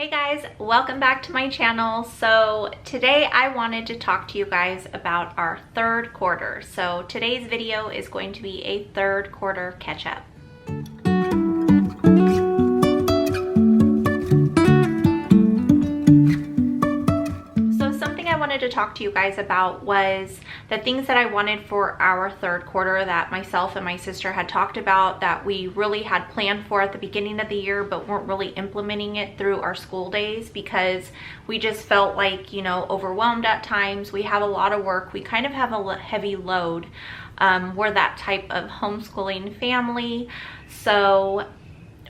Hey guys, welcome back to my channel. So today I wanted to talk to you guys about our third quarter. So today's video is going to be a third quarter catch up. To talk to you guys about was the things that I wanted for our third quarter that myself and my sister had talked about, that we really had planned for at the beginning of the year but weren't really implementing it through our school days because we just felt like, you know, overwhelmed at times. We have a lot of work. We kind of have a heavy load. We're that type of homeschooling family. So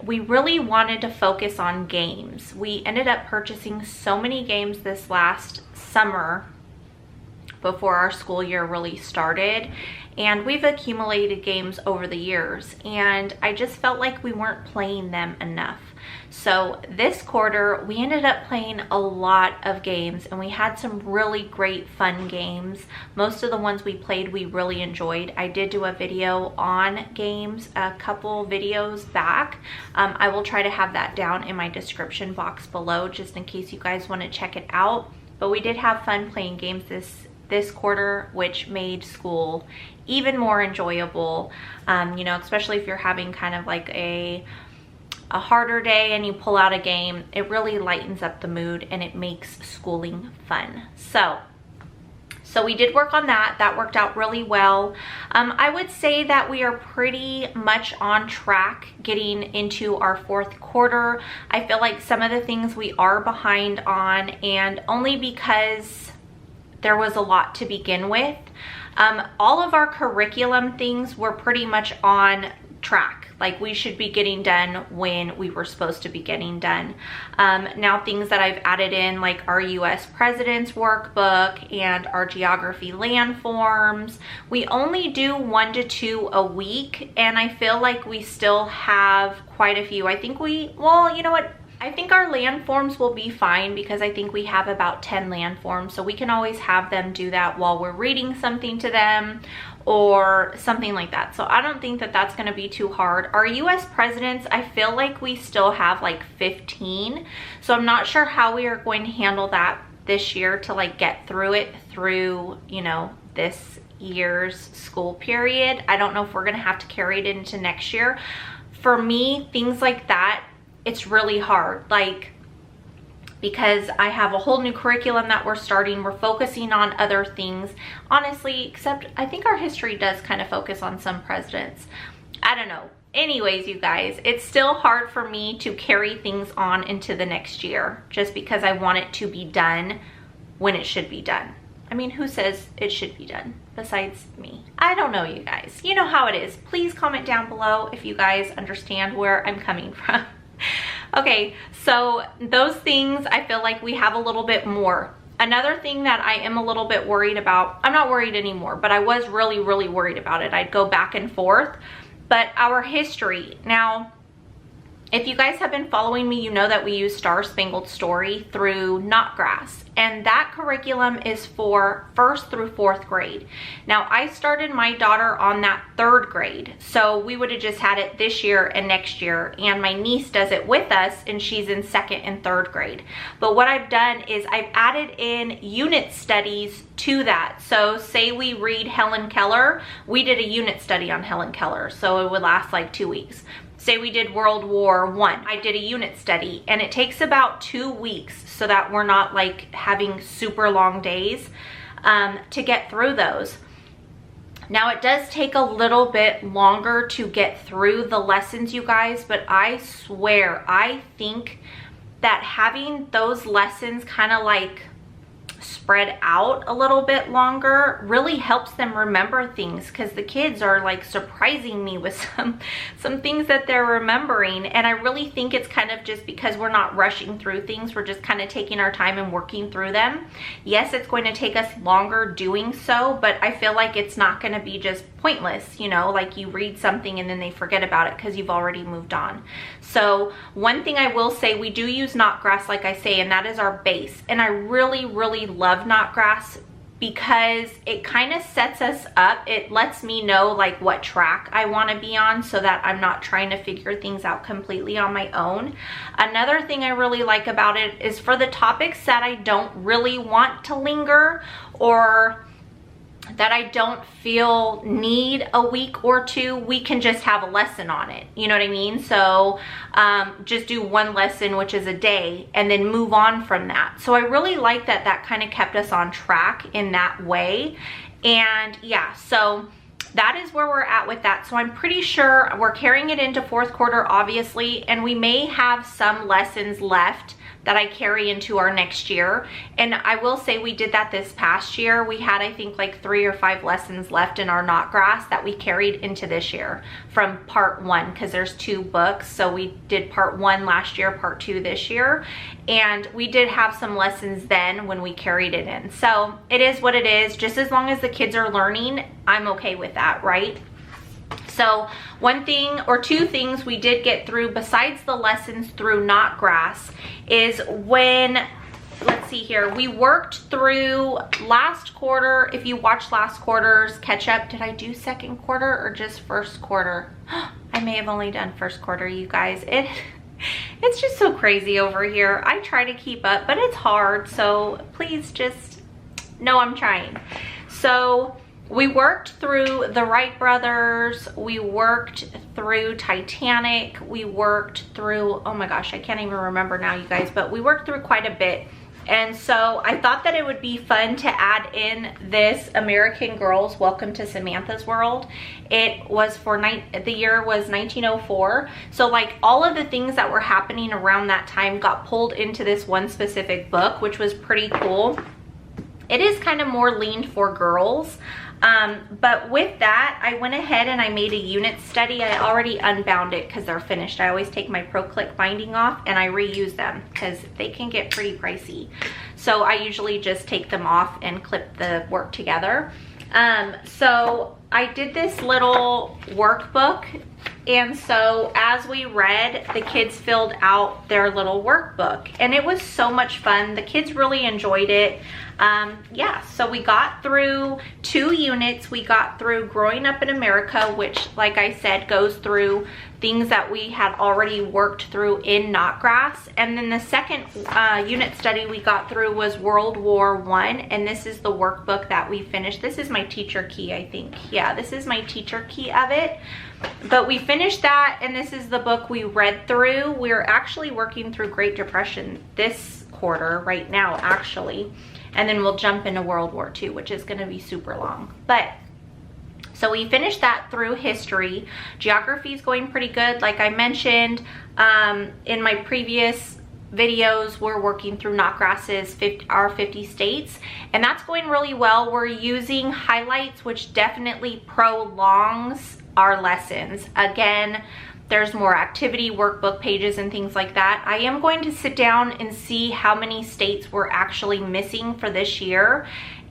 we really wanted to focus on games. We ended up purchasing so many games this last summer before our school year really started, and we've accumulated games over the years, and I just felt like we weren't playing them enough. So this quarter we ended up playing a lot of games, and we had some really great fun games. Most of the ones we played we really enjoyed. I did do a video on games a couple videos back. I will try to have that down in my description box below just in case you guys want to check it out. But we did have fun playing games this quarter, which made school even more enjoyable. You know, especially if you're having kind of like a harder day and you pull out a game, it really lightens up the mood and it makes schooling fun. So we did work on that. That worked out really well. I would say that we are pretty much on track getting into our fourth quarter. I feel like some of the things we are behind on, and only because there was a lot to begin with. All of our curriculum things were pretty much on track. Like, we should be getting done when we were supposed to be getting done. Now things that I've added in, like our US President's workbook and our geography landforms, we only do 1 to 2 a week, and I feel like we still have quite a few. I think well, you know what? I think our landforms will be fine because I think we have about 10 landforms, so we can always have them do that while we're reading something to them or something like that. So I don't think that that's going to be too hard. Our US Presidents, I feel like we still have like 15, so I'm not sure how we are going to handle that this year to like get through it through, you know, this year's school period. I don't know if we're going to have to carry it into next year. For me, things like that, it's really hard, like, because I have a whole new curriculum that we're starting. We're focusing on other things, honestly, except I think our history does kind of focus on some presidents. I don't know. Anyways, you guys, it's still hard for me to carry things on into the next year just because I want it to be done when it should be done. I mean, who says it should be done besides me? I don't know, you guys. You know how it is. Please comment down below if you guys understand where I'm coming from. Okay, so those things, I feel like we have a little bit more. Another thing that I am a little bit worried about, I'm not worried anymore, but I was really worried about it. I'd go back and forth. But our history. Now, if you guys have been following me, you know that we use Star Spangled Story through Notgrass, and that curriculum is for 1st through 4th grade. Now, I started my daughter on that 3rd grade, so we would have just had it this year and next year, and my niece does it with us, and she's in 2nd and 3rd grade. But what I've done is I've added in unit studies to that. So say we read Helen Keller, we did a unit study on Helen Keller, so it would last like 2 weeks. Say we did World War I. I did a unit study, and it takes about 2 weeks so that we're not like having super long days to get through those. Now, it does take a little bit longer to get through the lessons, you guys, but I swear, I think that having those lessons kind of like spread out a little bit longer really helps them remember things, because the kids are like surprising me with some things that they're remembering, and I really think it's kind of just because we're not rushing through things. We're just kind of taking our time and working through them. Yes, it's going to take us longer doing so, but I feel like it's not going to be just pointless, you know, like you read something and then they forget about it because you've already moved on. So one thing I will say, we do use Notgrass, like I say, and that is our base, and I really love Notgrass because it kind of sets us up. It lets me know like what track I want to be on so that I'm not trying to figure things out completely on my own. Another thing I really like about it is for the topics that I don't really want to linger, or that I don't feel need a week or two, we can just have a lesson on it. You know what I mean? So just do one lesson, which is a day, and then move on from that. So I really like that that kind of kept us on track in that way. And yeah, so that is where we're at with that. So I'm pretty sure we're carrying it into fourth quarter, obviously, and we may have some lessons left that I carry into our next year. And I will say we did that this past year. We had, I think, like 3 or 5 lessons left in our Notgrass that we carried into this year from part 1, because there's 2 books. So we did part 1 last year, part 2 this year. And we did have some lessons then when we carried it in. So it is what it is. Just as long as the kids are learning, I'm okay with that, right? So one thing or 2 things we did get through besides the lessons through Notgrass is when, let's see here, we worked through last quarter. If you watched last quarter's catch up, did I do second quarter or just first quarter? I may have only done first quarter, you guys. It's just so crazy over here. I try to keep up, but it's hard. So please just know I'm trying. So we worked through the Wright brothers, we worked through Titanic, we worked through, oh my gosh, I can't even remember now, you guys, but we worked through quite a bit. And so I thought that it would be fun to add in this American Girls Welcome to Samantha's World. It was for the year was 1904. So like all of the things that were happening around that time got pulled into this one specific book, which was pretty cool. It is kind of more leaned for girls. But with that, I went ahead and I made a unit study. I already unbound it because they're finished. I always take my Pro Click binding off and I reuse them because they can get pretty pricey. So I usually just take them off and clip the work together. So I did this little workbook. And so as we read, the kids filled out their little workbook and it was so much fun. The kids really enjoyed it. Yeah, so we got through 2 units. We got through Growing Up in America, which, like I said, goes through things that we had already worked through in Notgrass. And then the second unit study we got through was World War I, and this is the workbook that we finished. This is my teacher key, I think. Yeah, this is my teacher key of it. But we finished that, and this is the book we read through. We're actually working through Great Depression this quarter right now, actually. And then we'll jump into World War II, which is going to be super long. But so we finished that through history. Geography is going pretty good. Like I mentioned in my previous videos, we're working through Notgrass's our 50 states, and that's going really well. We're using highlights, which definitely prolongs our lessons. Again, there's more activity workbook pages and things like that. I am going to sit down and see how many states we're actually missing for this year.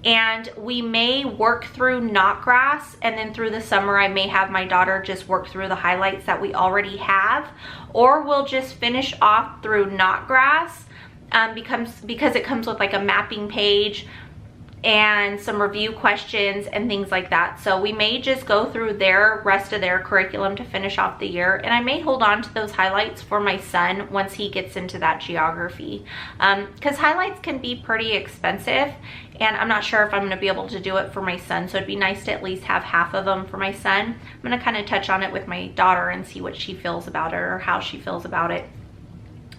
And we may work through Notgrass, and then through the summer I may have my daughter just work through the highlights that we already have, or we'll just finish off through Notgrass because it comes with like a mapping page and some review questions and things like that. So we may just go through their rest of their curriculum to finish off the year, and I may hold on to those highlights for my son once he gets into that geography, because highlights can be pretty expensive, and I'm not sure if I'm going to be able to do it for my son, so it'd be nice to at least have half of them for my son. I'm going to kind of touch on it with my daughter and see what she feels about it or how she feels about it.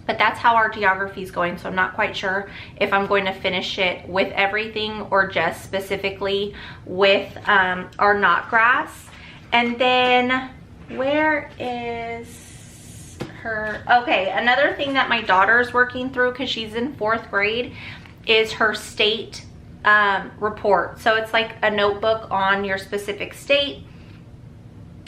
But that's how our geography is going, so I'm not quite sure if I'm going to finish it with everything or just specifically with our Notgrass. And then where is her? Okay, another thing that my daughter's working through because she's in 4th grade is her state report. So it's like a notebook on your specific state.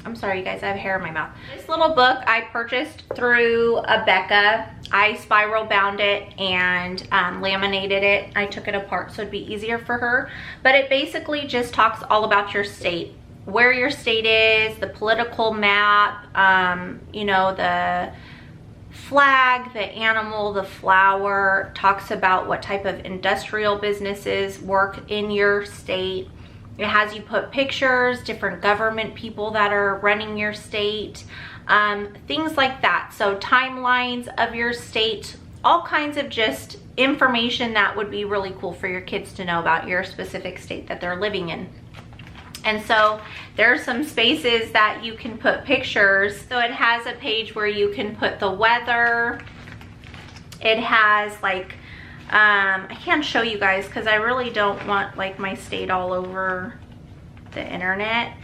I'm sorry, you guys, I have hair in my mouth. This little book I purchased through Becca. I spiral bound it and laminated it. I took it apart so it'd be easier for her. But it basically just talks all about your state, where your state is, the political map, you know, the flag, the animal, the flower, talks about what type of industrial businesses work in your state. It has you put pictures, different government people that are running your state, things like that. So timelines of your state, all kinds of just information that would be really cool for your kids to know about your specific state that they're living in. And so there are some spaces that you can put pictures. So it has a page where you can put the weather. It has like, I can't show you guys because I really don't want like my state all over the internet,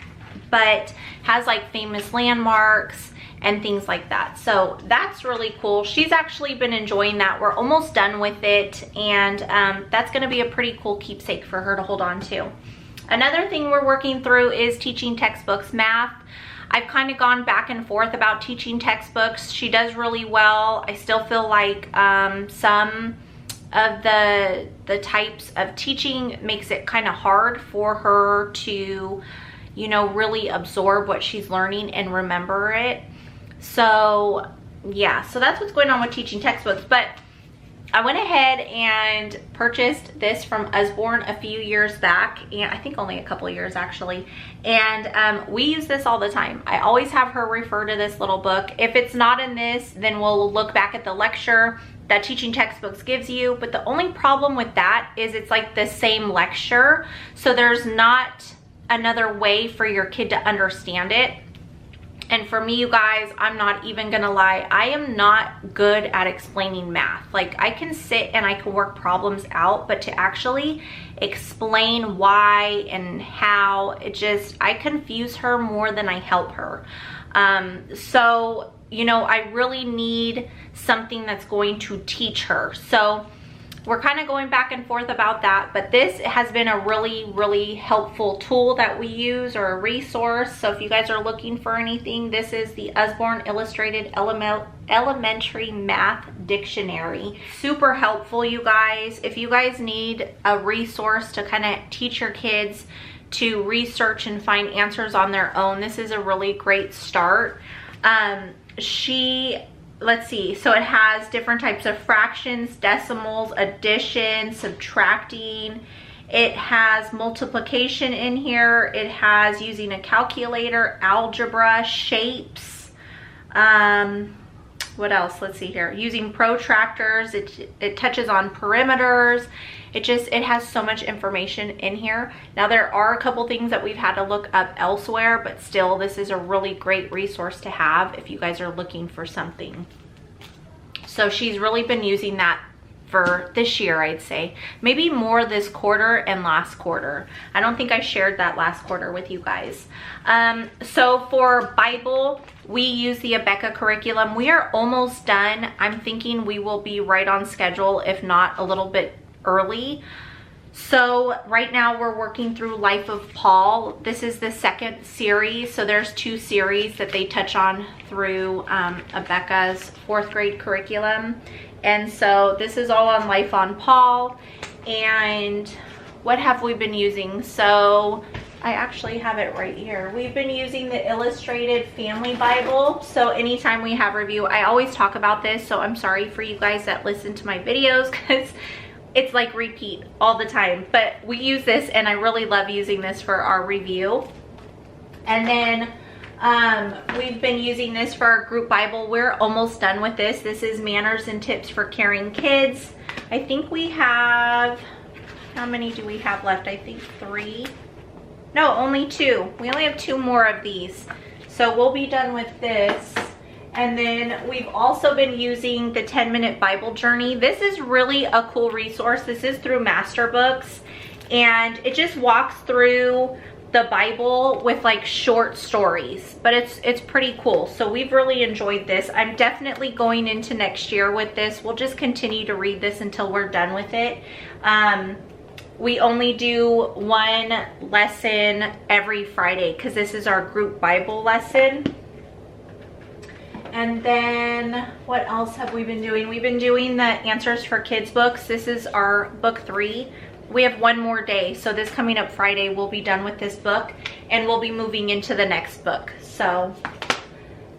but has like famous landmarks and things like that. So that's really cool. She's actually been enjoying that. We're almost done with it, and that's gonna be a pretty cool keepsake for her to hold on to. Another thing we're working through is teaching textbooks math. I've kind of gone back and forth about teaching textbooks. She does really well. I still feel like some of the types of teaching makes it kind of hard for her to, you know, really absorb what she's learning and remember it. So yeah, so that's what's going on with teaching textbooks. But I went ahead and purchased this from Usborne a few years back, and I think only a couple of years actually, and we use this all the time. I always have her refer to this little book. If it's not in this, then we'll look back at the lecture that teaching textbooks gives you, but the only problem with that is it's like the same lecture, so there's not another way for your kid to understand it. And for me, you guys, I'm not even gonna lie, I am not good at explaining math. Like, I can sit and I can work problems out, but to actually explain why and how, it just, I confuse her more than I help her. So, you know, I really need something that's going to teach her. So we're kind of going back and forth about that, but this has been a really, really helpful tool that we use, or a resource. So if you guys are looking for anything, this is the Usborne Illustrated Elementary Math Dictionary. Super helpful, you guys. If you guys need a resource to kind of teach your kids to research and find answers on their own, this is a really great start. Let's see, so it has different types of fractions, decimals, addition, subtracting. It has multiplication in here. It has using a calculator, algebra, shapes. What else? Let's see here. Using protractors. It touches on perimeters. It has so much information in here. Now, there are a couple things that we've had to look up elsewhere, but still, this is a really great resource to have if you guys are looking for something. So she's really been using that for this year, I'd say. Maybe more this quarter and last quarter. I don't think I shared that last quarter with you guys. So for Bible, we use the Abeka curriculum. We are almost done. I'm thinking we will be right on schedule, if not a little bit early. So right now we're working through Life of Paul. This is the second series. So there's 2 series that they touch on through Abeka's 4th grade curriculum. And so this is all on Life on Paul. And what have we been using? So I actually have it right here. We've been using the Illustrated Family Bible. So anytime we have review, I always talk about this. So I'm sorry for you guys that listen to my videos, because it's like repeat all the time, but we use this and I really love using this for our review. And then we've been using this for our group Bible. We're almost done with this. This is Manners and Tips for Caring Kids. I think we have, how many do we have left? I think 3. No, only 2. We only have 2 more of these. So we'll be done with this. And then we've also been using the 10-minute Bible journey. This is really a cool resource. This is through Master Books, and it just walks through the Bible with like short stories, but it's pretty cool. So we've really enjoyed this. I'm definitely going into next year with this. We'll just continue to read this until we're done with it. We only do 1 lesson every Friday because this is our group Bible lesson. And then what else have we been doing? We've been doing the Answers for Kids books. This is our book 3. We have 1 more day. So this coming up Friday, we'll be done with this book and we'll be moving into the next book. So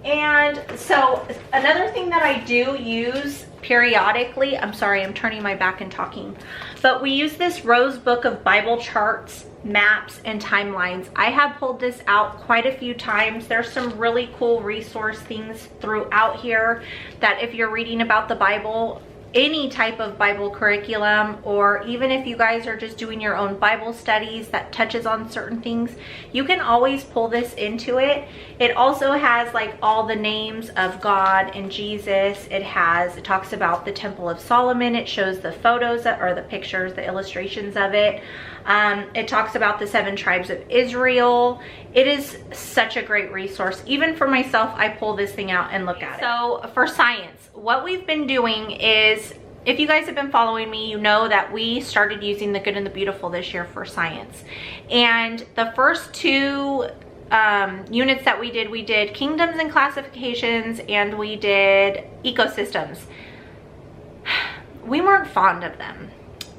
And so another thing that I do use periodically, I'm sorry, I'm turning my back and talking, but we use this Rose Book of Bible charts, maps, and timelines. I have pulled this out quite a few times. There's some really cool resource things throughout here that if you're reading about the Bible, any type of Bible curriculum, or even if you guys are just doing your own Bible studies that touches on certain things, you can always pull this into it. It also has like all the names of God and Jesus. It talks about the Temple of Solomon. It shows the photos or the pictures, the illustrations of it. It talks about the 7 tribes of Israel. It is such a great resource. Even for myself, I pull this thing out and look at it. So for science, what we've been doing is, if you guys have been following me, you know that we started using the Good and the Beautiful this year for science. And the first 2 units that we did kingdoms and classifications, and we did ecosystems. We weren't fond of them.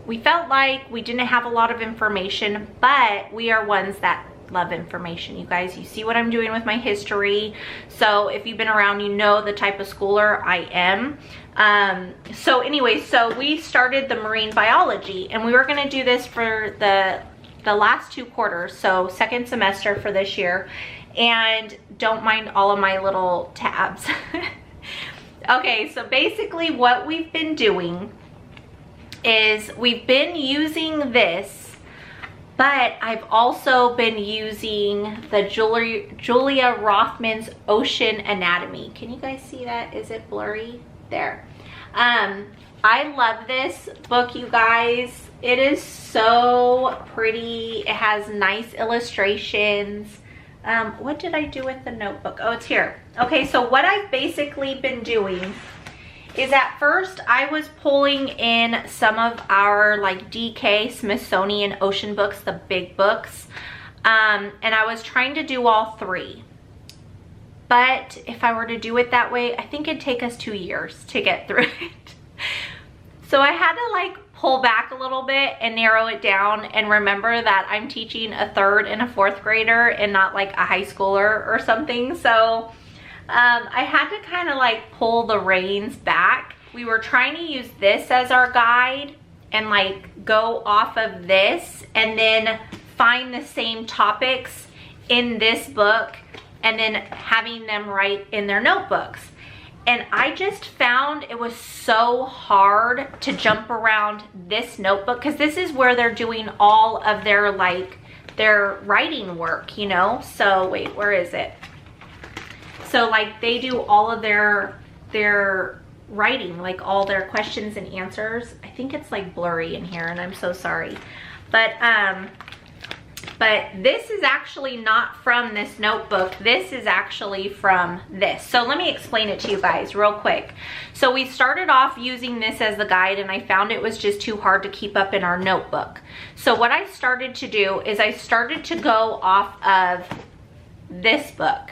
We felt like we didn't have a lot of information, but we are ones that love information. You guys, you see what I'm doing with my history. So if you've been around, you know the type of schooler I am. So anyway, so we started the marine biology, and we were going to do this for the last 2 quarters, so second semester for this year. And don't mind all of my little tabs. Okay, so basically what we've been doing is we've been using this, but I've also been using the Julia Rothman's Ocean Anatomy. Can you guys see that? Is it blurry? There. I love this book, you guys. It is so pretty. It has nice illustrations. What did I do with the notebook? Oh, it's here. Okay, so what I've basically been doing is, at first I was pulling in some of our like DK Smithsonian ocean books, the big books, and I was trying to do all 3. But if I were to do it that way, I think it'd take us 2 years to get through it. So I had to like pull back a little bit and narrow it down, and remember that I'm teaching a 3rd and a 4th grader and not like a high schooler or something. So I had to kind of like pull the reins back. We were trying to use this as our guide and like go off of this and then find the same topics in this book and then having them write in their notebooks. And I just found it was so hard to jump around this notebook, because this is where they're doing all of their like their writing work, you know? So wait, where is it? So like they do all of their writing, like all their questions and answers. I think it's like blurry in here, and I'm so sorry. But this is actually not from this notebook. This is actually from this. So let me explain it to you guys real quick. So we started off using this as the guide, and I found it was just too hard to keep up in our notebook. So what I started to do is I started to go off of this book.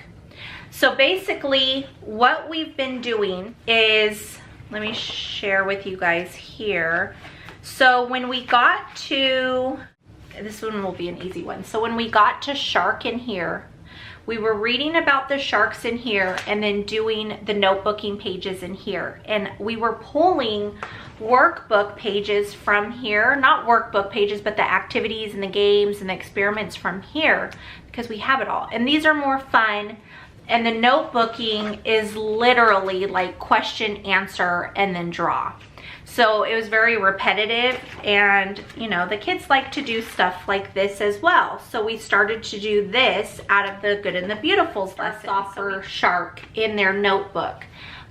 So basically what we've been doing is, let me share with you guys here. So when we got to, this one will be an easy one. So when we got to shark in here, we were reading about the sharks in here and then doing the notebooking pages in here. And we were pulling workbook pages from here, not workbook pages, but the activities and the games and the experiments from here, because we have it all. And these are more fun. And the notebooking is literally like question, answer, and then draw. So it was very repetitive, and you know, the kids like to do stuff like this as well. So we started to do this out of the Good and the Beautiful's lesson for Shark in their notebook.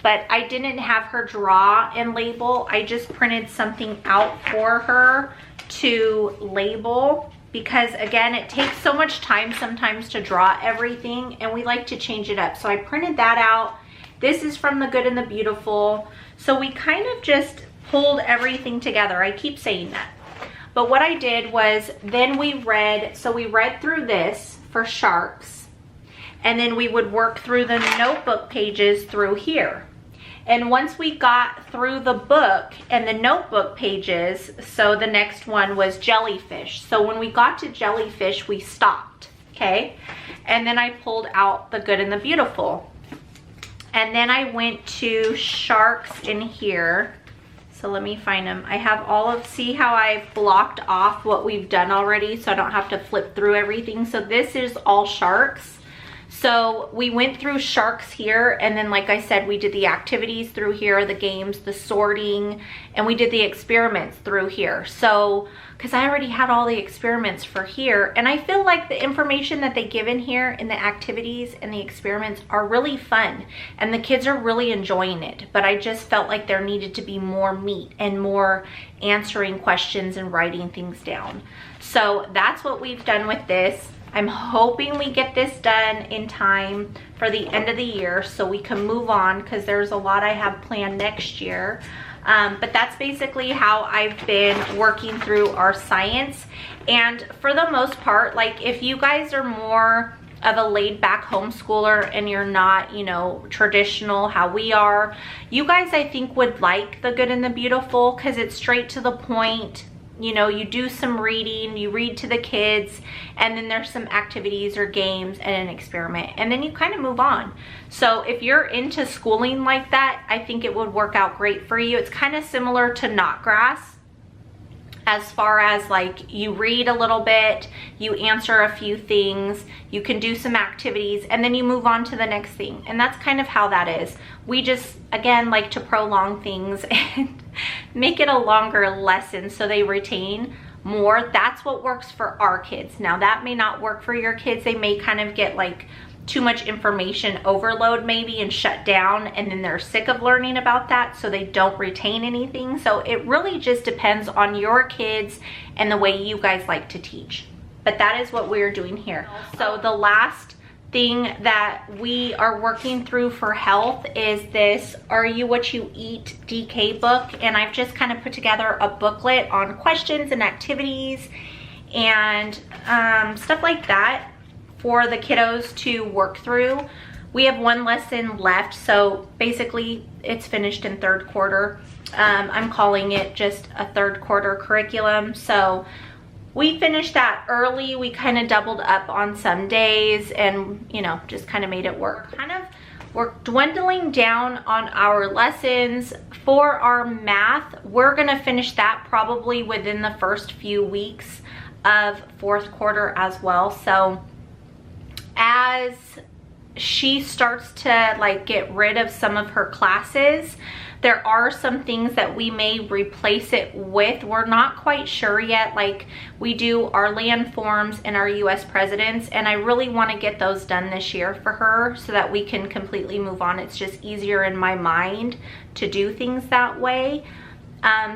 But I didn't have her draw and label. I just printed something out for her to label, because again, it takes so much time sometimes to draw everything, and we like to change it up. So I printed that out. This is from the Good and the Beautiful. So we kind of just pulled everything together. I keep saying that. But what I did was, then we read, so we read through this for sharks, and then we would work through the notebook pages through here. And once we got through the book and the notebook pages, so the next one was jellyfish. So when we got to jellyfish, we stopped, okay? And then I pulled out the Good and the Beautiful. And then I went to sharks in here. So let me find them. I have all of, see how I've blocked off what we've done already so I don't have to flip through everything. So this is all sharks. So we went through sharks here, and then like I said, we did the activities through here, the games, the sorting, and we did the experiments through here. So, because I already had all the experiments for here, and I feel like the information that they give in here in the activities and the experiments are really fun, and the kids are really enjoying it. But I just felt like there needed to be more meat and more answering questions and writing things down. So that's what we've done with this. I'm hoping we get this done in time for the end of the year so we can move on, because there's a lot I have planned next year. But that's basically how I've been working through our science. And for the most part, like if you guys are more of a laid back homeschooler and you're not, you know, traditional how we are, you guys I think would like The Good and the Beautiful, because it's straight to the point. You know, you do some reading, you read to the kids, and then there's some activities or games and an experiment, and then you kind of move on. So if you're into schooling like that, I think it would work out great for you. It's kind of similar to Notgrass, as far as like you read a little bit, you answer a few things, you can do some activities, and then you move on to the next thing. And that's kind of how that is. We just, again, like to prolong things and make it a longer lesson so they retain more. That's what works for our kids. Now that may not work for your kids. They may kind of get like too much information overload maybe and shut down, and then they're sick of learning about that, so they don't retain anything. So it really just depends on your kids and the way you guys like to teach. But that is what we're doing here. So the last thing that we are working through for health is this Are You What You Eat DK book, and I've just kind of put together a booklet on questions and activities and stuff like that for the kiddos to work through. We have one lesson left, so basically it's finished in third quarter. I'm calling it just a third quarter curriculum. So we finished that early. We kind of doubled up on some days and, you know, just kind of made it work. We're dwindling down on our lessons. For our math, we're gonna finish that probably within the first few weeks of fourth quarter as well. So as she starts to like get rid of some of her classes, there are some things that we may replace it with. We're not quite sure yet. Like we do our land forms and our US presidents, and I really want to get those done this year for her so that we can completely move on. It's just easier in my mind to do things that way.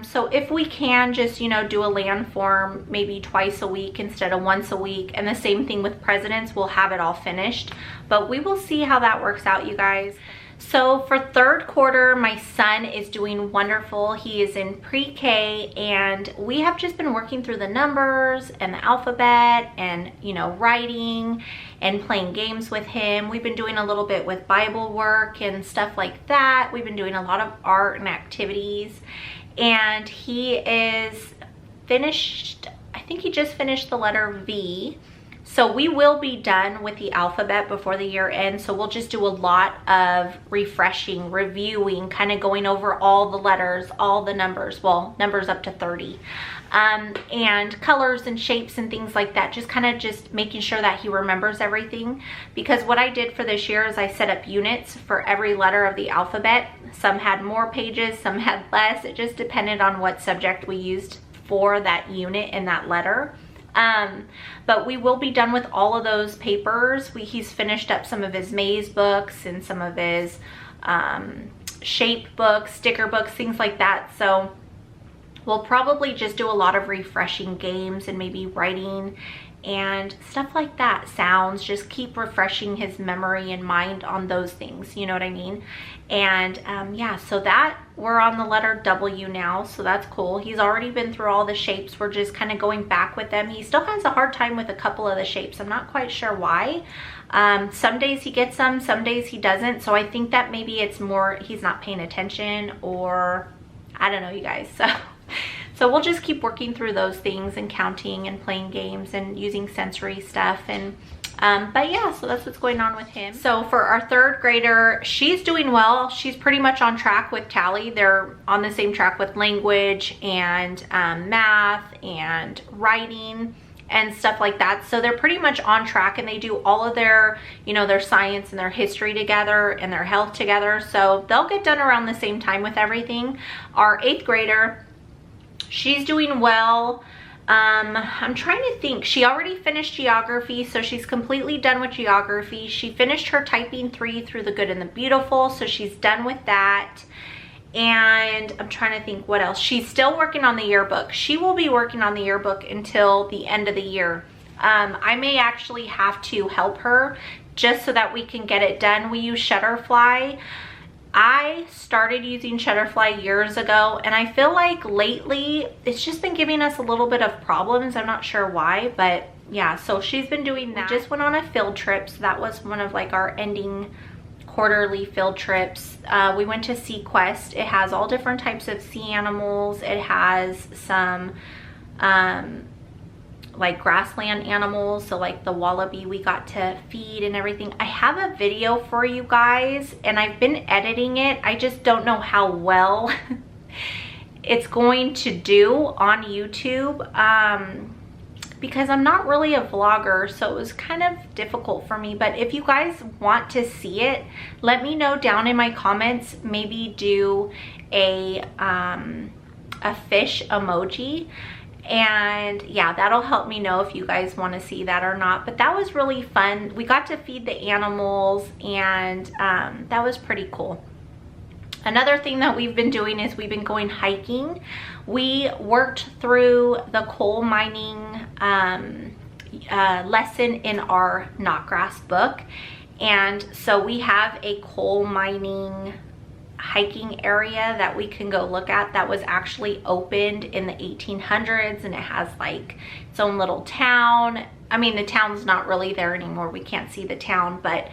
So if we can just, you know, do a land form maybe twice a week instead of once a week, and the same thing with presidents, we'll have it all finished. But we will see how that works out, you guys. So for third quarter, my son is doing wonderful. He is in pre-K, and we have just been working through the numbers and the alphabet and, you know, writing and playing games with him. We've been doing a little bit with Bible work and stuff like that. We've been doing a lot of art and activities. And he is finished, I think he just finished the letter V. So we will be done with the alphabet before the year ends. So we'll just do a lot of refreshing, reviewing, kind of going over all the letters, all the numbers, well, numbers up to 30. And colors and shapes and things like that, just kind of just making sure that he remembers everything. Because what I did for this year is I set up units for every letter of the alphabet. Some had more pages, some had less. It just depended on what subject we used for that unit and that letter. But we will be done with all of those papers. He's finished up some of his maze books and some of his shape books, sticker books, things like that. So we'll probably just do a lot of refreshing games and maybe writing and stuff like that. Sounds, just keep refreshing his memory and mind on those things, you know what I mean? And yeah, so that we're on the letter W now, so that's cool. He's already been through all the shapes. We're just kind of going back with them. He still has a hard time with a couple of the shapes. I'm not quite sure why. Some days he gets some days he doesn't. So I think that maybe it's more he's not paying attention, or I don't know, you guys. So we'll just keep working through those things and counting and playing games and using sensory stuff. And But yeah, so that's what's going on with him. So for our third grader, she's doing well. She's pretty much on track with Tally. They're on the same track with language and math and writing and stuff like that. So they're pretty much on track, and they do all of their, you know, their science and their history together and their health together. So they'll get done around the same time with everything. Our 8th grader, she's doing well. I'm trying to think. She already finished geography, so she's completely done with geography. She finished her typing 3 through the good and the beautiful, so she's done with that. And I'm trying to think what else. She's still working on the yearbook. She will be working on the yearbook until the end of the year. I may actually have to help her just so that we can get it done. We use Shutterfly. I started using Shutterfly years ago, and I feel like lately it's just been giving us a little bit of problems. I'm not sure why, but yeah, so she's been doing that. We just went on a field trip, so that was one of like our ending quarterly field trips. We went to Sea Quest. It has all different types of sea animals. It has some like grassland animals, so like the wallaby we got to feed and everything. I have a video for you guys, and I've been editing it. I just don't know how well it's going to do on YouTube because I'm not really a vlogger, so it was kind of difficult for me. But if you guys want to see it, let me know down in my comments. Maybe do a fish emoji, and yeah, that'll help me know if you guys want to see that or not. But that was really fun. We got to feed the animals, and that was pretty cool. Another thing that we've been doing is we've been going hiking. We worked through the coal mining lesson in our Notgrass book, and so we have a coal mining hiking area that we can go look at that was actually opened in the 1800s, and it has like its own little town. I mean, the town's not really there anymore. We can't see the town, but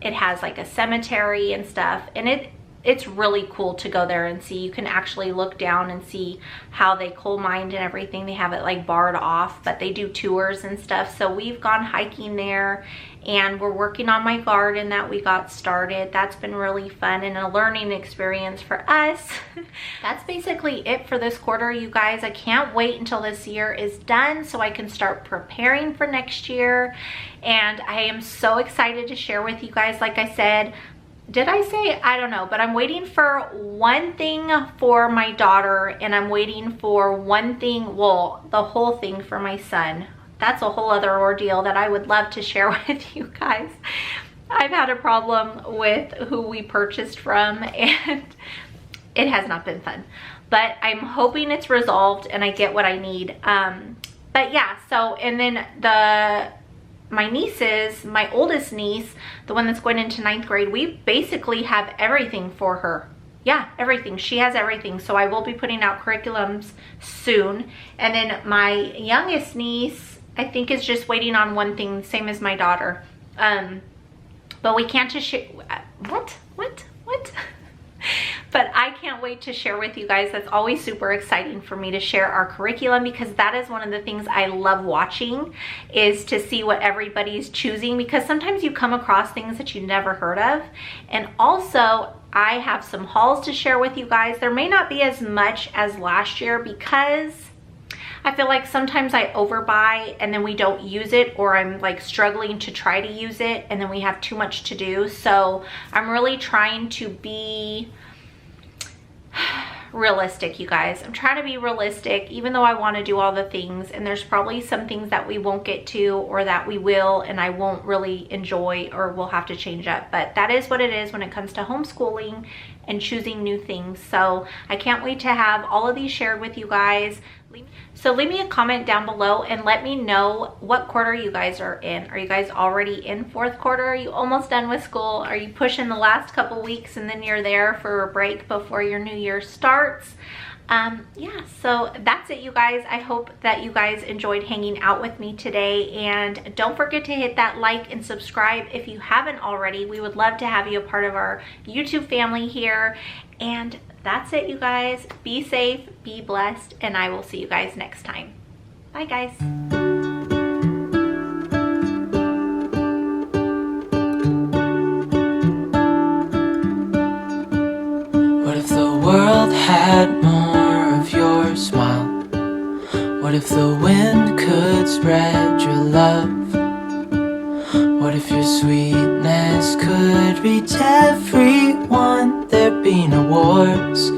it has like a cemetery and stuff, and it's really cool to go there and see. You can actually look down and see how they coal mined and everything. They have it like barred off, but they do tours and stuff. So we've gone hiking there, and we're working on my garden that we got started. That's been really fun and a learning experience for us. That's basically it for this quarter, you guys. I can't wait until this year is done so I can start preparing for next year. And I am so excited to share with you guys. Like I said, did I say? I don't know, but I'm waiting for one thing for my daughter, and I'm waiting for one thing, well, the whole thing for my son. That's a whole other ordeal that I would love to share with you guys. I've had a problem with who we purchased from, and it has not been fun, but I'm hoping it's resolved and I get what I need. But yeah, so, and then my nieces, my oldest niece, the one that's going into 9th grade, we basically have everything for her. Yeah, everything. She has everything. So I will be putting out curriculums soon. And then my youngest niece, I think, is just waiting on one thing, same as my daughter. But we can't just share. What? But I can't wait to share with you guys. That's always super exciting for me to share our curriculum, because that is one of the things I love watching, is to see what everybody's choosing, because sometimes you come across things that you never heard of. And also, I have some hauls to share with you guys. There may not be as much as last year, because I feel like sometimes I overbuy and then we don't use it, or I'm like struggling to try to use it and then we have too much to do. So I'm really trying to be realistic, you guys. I'm trying to be realistic, even though I want to do all the things, and there's probably some things that we won't get to, or that we will and I won't really enjoy, or we'll have to change up. But that is what it is when it comes to homeschooling and choosing new things. So I can't wait to have all of these shared with you guys. So leave me a comment down below and let me know what quarter you guys are in. Are you guys already in 4th quarter? Are you almost done with school? Are you pushing the last couple weeks and then you're there for a break before your new year starts? Yeah, so that's it, you guys. I hope that you guys enjoyed hanging out with me today, and don't forget to hit that like and subscribe if you haven't already. We would love to have you a part of our YouTube family here. And that's it, you guys. Be safe, be blessed, and I will see you guys next time. Bye, guys. your smile? What if the wind could spread your love? What if your sweetness could reach everyone? There'd be no wars,